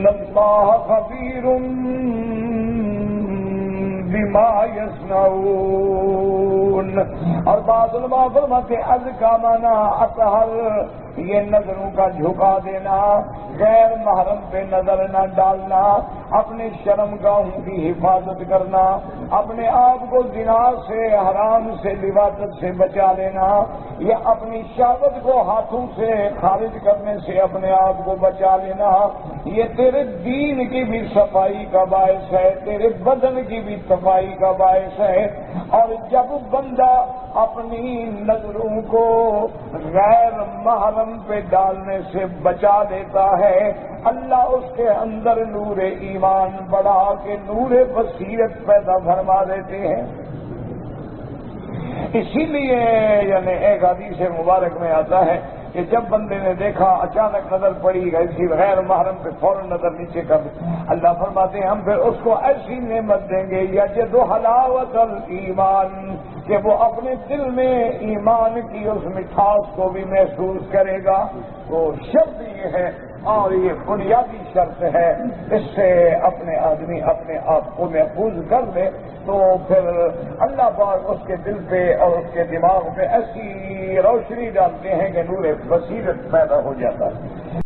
اللہ خبیر بما یصنعون. اور بعض علماء فرماتے ہیں از کا معنی اطہر، یہ نظروں کا جھکا دینا، غیر محرم پہ نظر نہ ڈالنا، اپنے شرم گاہوں کی حفاظت کرنا، اپنے آپ کو زنا سے، حرام سے، لواطت سے بچا لینا، یا اپنی شہوت کو ہاتھوں سے خارج کرنے سے اپنے آپ کو بچا لینا، یہ تیرے دین کی بھی صفائی کا باعث ہے، تیرے بدن کی بھی صفائی کا باعث ہے. اور جب بندہ اپنی نظروں کو غیر محرم پہ ڈالنے سے بچا لیتا ہے، اللہ اس کے اندر نور ایمان بڑھا کے نور بصیرت پیدا فرما دیتے ہیں. اسی لیے یعنی ایک حدیث مبارک میں آتا ہے کہ جب بندے نے دیکھا اچانک نظر پڑی ایسی غیر محرم پہ فوراً نظر نیچے کر دی، اللہ فرماتے ہیں ہم پھر اس کو ایسی نعمت دیں گے یجد حلاوت الایمان کہ وہ اپنے دل میں ایمان کی اس مٹھاس کو بھی محسوس کرے گا. تو شرط یہ ہے اور یہ بنیادی شرط ہے، اس سے اپنے آدمی اپنے آپ کو محفوظ کر لے تو پھر اللہ پاک اس کے دل پہ اور اس کے دماغ پہ ایسی روشنی ڈالتے ہیں کہ نور بصیرت پیدا ہو جاتا ہے.